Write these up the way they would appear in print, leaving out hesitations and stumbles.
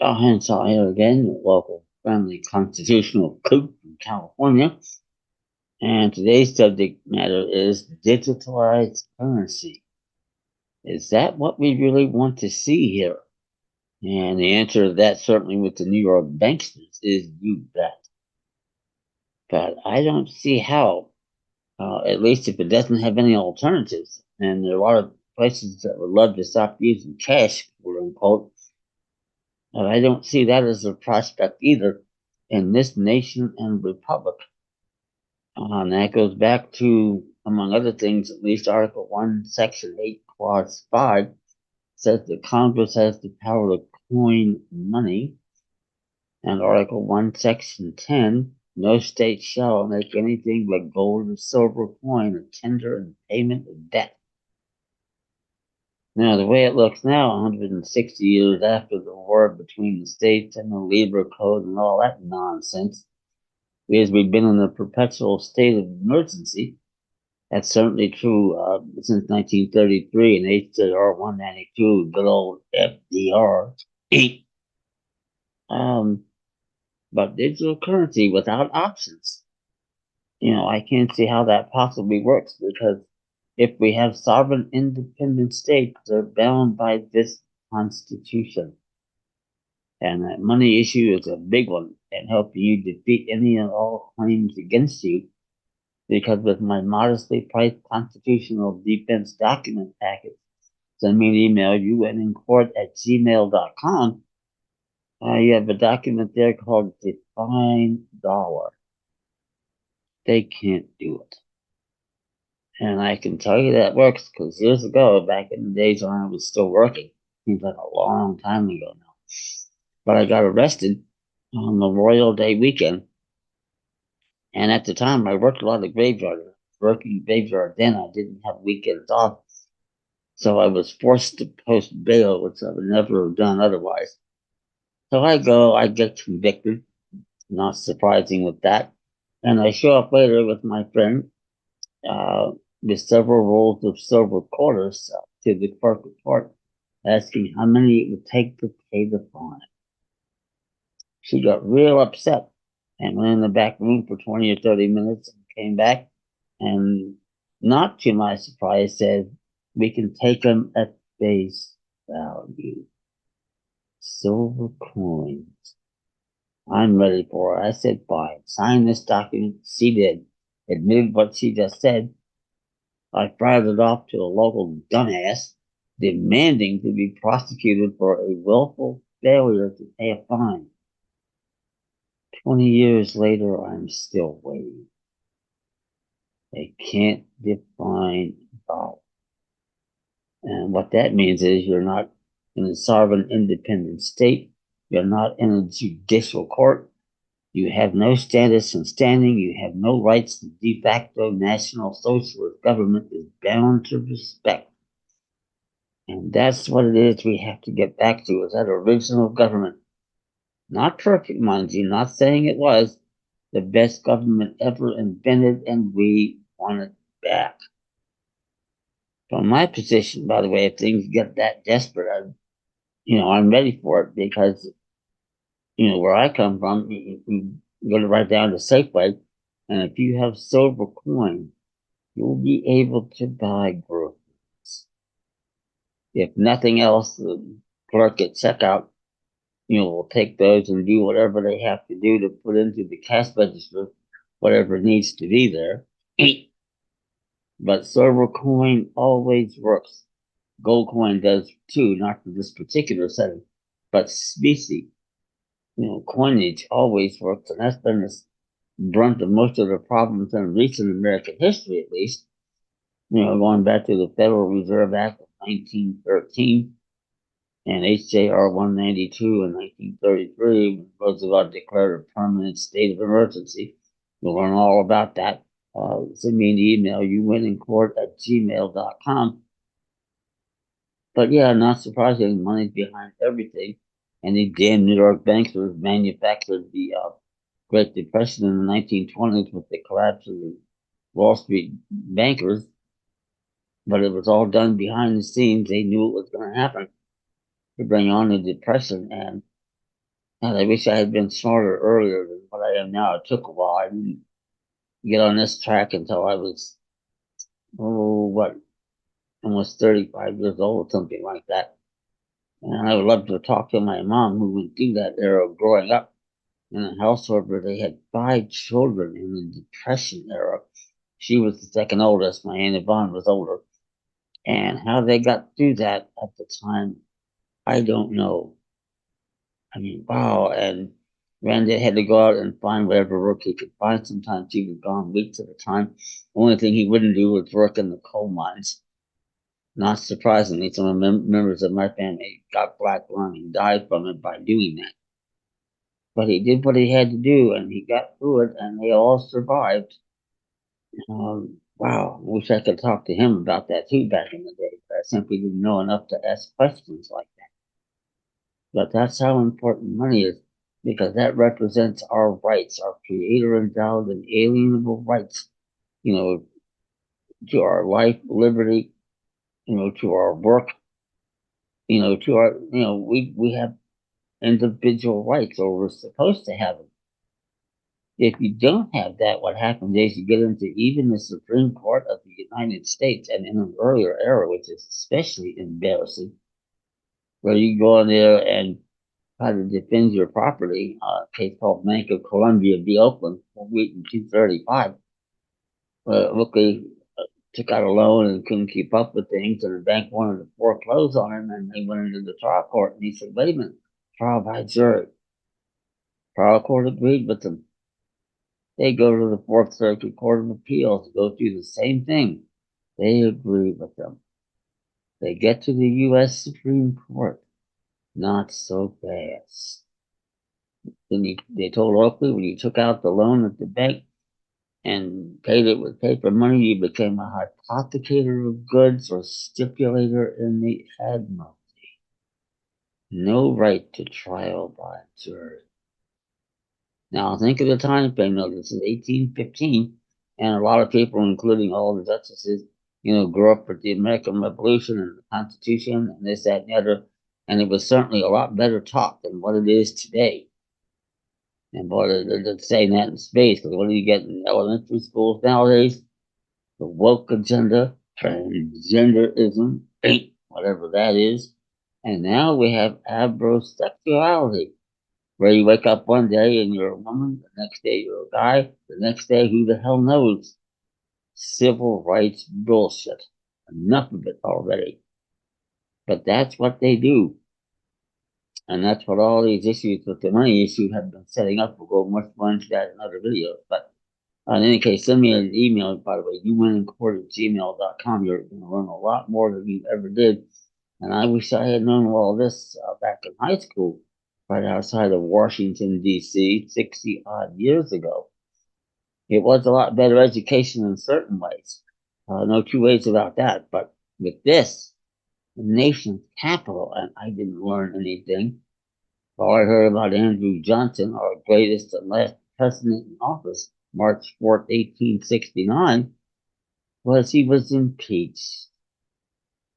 Henshaw here again, local friendly constitutional coop from California. And today's subject matter is digitalized currency. Is that what we really want to see here? And the answer to that, certainly with the New York banksters, is you bet. But I don't see how, at least if it doesn't have any alternatives. And there are a lot of places that would love to stop using cash, quote unquote. But I don't see that as a prospect either in this nation and republic. And that goes back to, among other things, at least Article 1, Section 8, Clause 5 says that Congress has the power to coin money. And Article 1, Section 10, no state shall make anything but gold or silver coin a tender in payment of debt. Now, the way it looks now, 160 years after the war between the states and the Libra Code and all that nonsense, because we've been in a perpetual state of emergency. That's certainly true since 1933 and HJR 192, good old FDR. Um, but digital currency without options, I can't see how that possibly works because if we have sovereign independent states, they're bound by this Constitution. And that money issue is a big one and helping you defeat any and all claims against you. Because with my modestly priced constitutional defense document package, send me an email, unincourt@gmail.com. You have a document there called Define Dollar. They can't do it. And I can tell you that works because years ago, back in the days when I was still working, seems like a long time ago now, but I got arrested on Memorial Day weekend. And at the time, I worked a lot of graveyard, working graveyard then. I didn't have weekends off. So I was forced to post bail, which I would never have done otherwise. So I get convicted, not surprising with that. And I show up later with my friend uh, with several rolls of silver quarters to the clerk of court, asking how many it would take to pay the fine. She got real upset and went in the back room for 20 or 30 minutes and came back and, not to my surprise, said, "We can take them at face value. Silver coins." I'm ready for her. I said, "Fine. Sign this document." She did. Admitted what she just said. I fired it off to a local dumbass, demanding to be prosecuted for a willful failure to pay a fine. 20 years later, I'm still waiting. They can't define dollar. And what that means is you're not in a sovereign independent state. You're not in a judicial court. You have no status and standing. You have no rights. The de facto national socialist government is bound to respect. And that's what it is we have to get back to, is that original government. Not perfect, mind you, not saying it was the best government ever invented, and we want it back. From my position, by the way, if things get that desperate, I'm ready for it because, where I come from, you go right down to Safeway, and if you have silver coin, you'll be able to buy groceries. If nothing else, the clerk at checkout, will take those and do whatever they have to do to put into the cash register, whatever needs to be there. But silver coin always works. Gold coin does too, not for this particular setting, but specie, coinage always works, and that's been the brunt of most of the problems in recent American history, at least. Going back to the Federal Reserve Act of 1913 and HJR 192 in 1933, when Roosevelt declared a permanent state of emergency. You'll learn all about that. Send me an email, uwinnincourt@gmail.com. But yeah, not surprisingly, money's behind everything. And these damn New York bankers manufactured the Great Depression in the 1920s with the collapse of the Wall Street bankers. But it was all done behind the scenes. They knew it was going to happen to bring on the Depression. And And I wish I had been smarter earlier than what I am now. It took a while. I didn't get on this track until I was, oh, what, almost 35 years old, something like that. And I would love to talk to my mom who went through that era of growing up in a household where they had 5 children in the Depression era. She was the second oldest. My Aunt Yvonne was older. And how they got through that at the time, I don't know. I mean, wow. And Randy had to go out and find whatever work he could find. Sometimes he was gone weeks at a time. The only thing he wouldn't do was work in the coal mines. Not surprisingly, some of the members of my family got black lung and died from it by doing that. But he did what he had to do, and he got through it, and they all survived. Wow, I wish I could talk to him about that too back in the day, but I simply didn't know enough to ask questions like that. But that's how important money is, because that represents our rights, our creator endowed and alienable rights, you know, to our life, liberty, to our work, to our, we have individual rights, or we're supposed to have them. If you don't have that, what happens is you get into even the Supreme Court of the United States, and in an earlier era, which is especially embarrassing, where you go in there and try to defend your property. A case called Bank of Columbia v. Oakland, in 235. Look, they took out a loan and couldn't keep up with things, and the bank wanted to foreclose on him, and they went into the trial court, and he said, "Wait a minute, trial by jury." Trial court agreed with them. They go to the Fourth Circuit Court of Appeals, go through the same thing. They agree with them. They get to the U.S. Supreme Court. Not so fast. Then they told Oakley, when you took out the loan at the bank and paid it with paper money, you became a hypothecator of goods or stipulator in the Admiralty. No right to trial by jury. Now think of the time frame. Now, this is 1815, and a lot of people, including all the justices, grew up with the American Revolution and the Constitution and this, that, and the other, and it was certainly a lot better taught than what it is today. And boy, they're saying that in space, because what do you get in elementary schools nowadays? The woke agenda, transgenderism, whatever that is. And now we have abrosexuality, where you wake up one day and you're a woman, the next day you're a guy, the next day who the hell knows? Civil rights bullshit. Enough of it already. But that's what they do. And that's what all these issues with the money issue have been setting up. We'll go much more into that in other videos. But in any case, send me an email, by the way, uwinandcourt@gmail.com. You're going to learn a lot more than you ever did. And I wish I had known all this back in high school, right outside of Washington, D.C., 60 odd years ago. It was a lot better education in certain ways. No two ways about that. But with this, the nation's capital, and I didn't learn anything. All I heard about Andrew Johnson, our greatest and last president in office, March 4th, 1869, was he was impeached.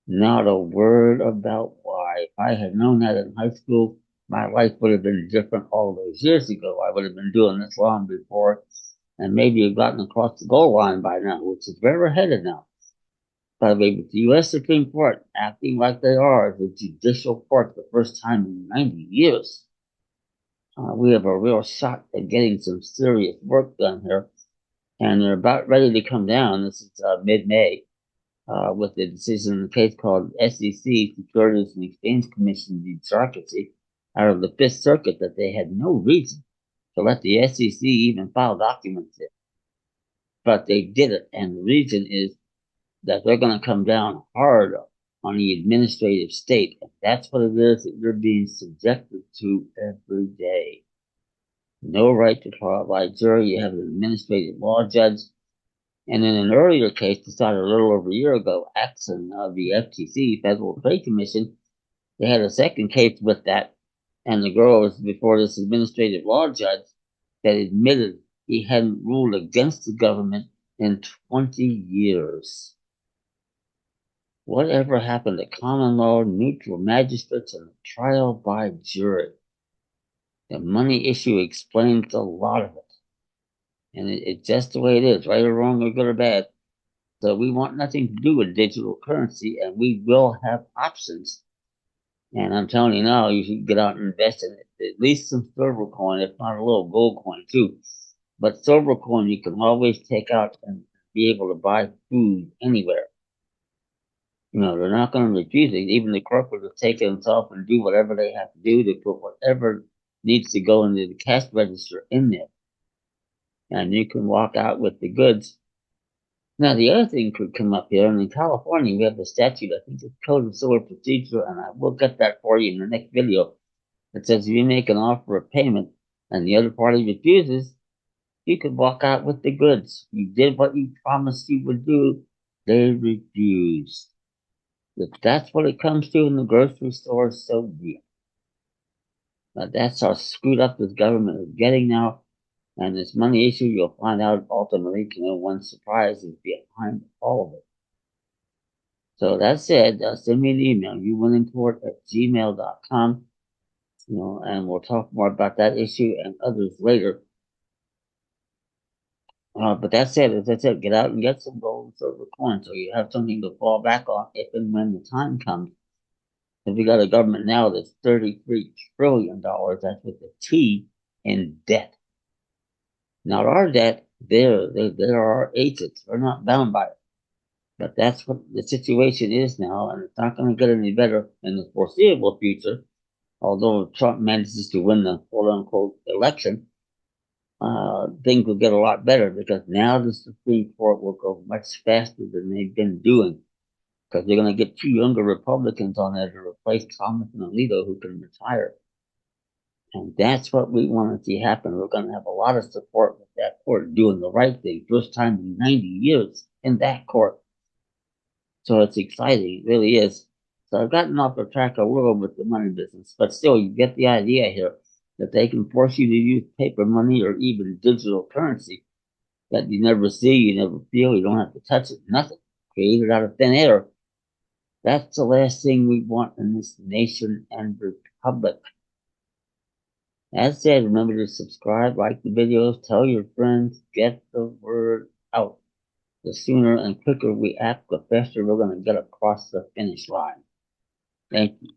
Not a word about why. If I had known that in high school, my life would have been different all those years ago. I would have been doing this long before, and maybe have gotten across the goal line by now, which is where we're headed now. By the way, with the U.S. Supreme Court acting like they are the judicial court the first time in 90 years, we have a real shot at getting some serious work done here. And they're about ready to come down. This is mid-May with the decision in the case called SEC, Securities and Exchange Commission bureaucracy, out of the Fifth Circuit, that they had no reason to let the SEC even file documents in. But they did it, and the reason is that they're going to come down hard on the administrative state. And that's what it is that you're being subjected to every day. No right to trial by jury. You have an administrative law judge. And in an earlier case decided a little over a year ago, Axon of the FTC, Federal Trade Commission, they had a second case with that. And the girl was before this administrative law judge that admitted he hadn't ruled against the government in 20 years. Whatever happened to common law, neutral magistrates, and trial by jury? The money issue explains a lot of it. And it's just the way it is, right or wrong or good or bad. So we want nothing to do with digital currency, and we will have options. And I'm telling you now, you should get out and invest in it. At least some silver coin, if not a little gold coin too. But silver coin you can always take out and be able to buy food anywhere. They're not going to refuse it. Even the corporate will take it themselves and do whatever they have to do to put whatever needs to go into the cash register in there. And you can walk out with the goods. Now, the other thing could come up here, and in California, we have the statute, I think it's Code of Civil Procedure, and I will get that for you in the next video. It says if you make an offer of payment and the other party refuses, you could walk out with the goods. You did what you promised you would do. They refused. If that's what it comes to in the grocery store, so be it. But that's how screwed up this government is getting now. And this money issue, you'll find out ultimately, one surprise is behind all of it. So that said, send me an email, youwinnincourt@gmail.com, and we'll talk more about that issue and others later. But that said, as I said, get out and get some gold and silver coins so you have something to fall back on if and when the time comes. If we got a government now that's $33 trillion, that's with a T, in debt. Not our debt, they're our agents. We're not bound by it. But that's what the situation is now, and it's not going to get any better in the foreseeable future. Although Trump manages to win the quote-unquote election, things will get a lot better because now the Supreme Court will go much faster than they've been doing because they're going to get two younger Republicans on there to replace Thomas and Alito who can retire. And that's what we want to see happen. We're going to have a lot of support with that court doing the right thing. First time in 90 years in that court. So it's exciting. It really is. So I've gotten off the track a little with the money business, but still, you get the idea here that they can force you to use paper money or even digital currency that you never see, you never feel, you don't have to touch it, nothing. Created out of thin air. That's the last thing we want in this nation and republic. As said, remember to subscribe, like the videos, tell your friends, get the word out. The sooner and quicker we act, the faster we're going to get across the finish line. Thank you.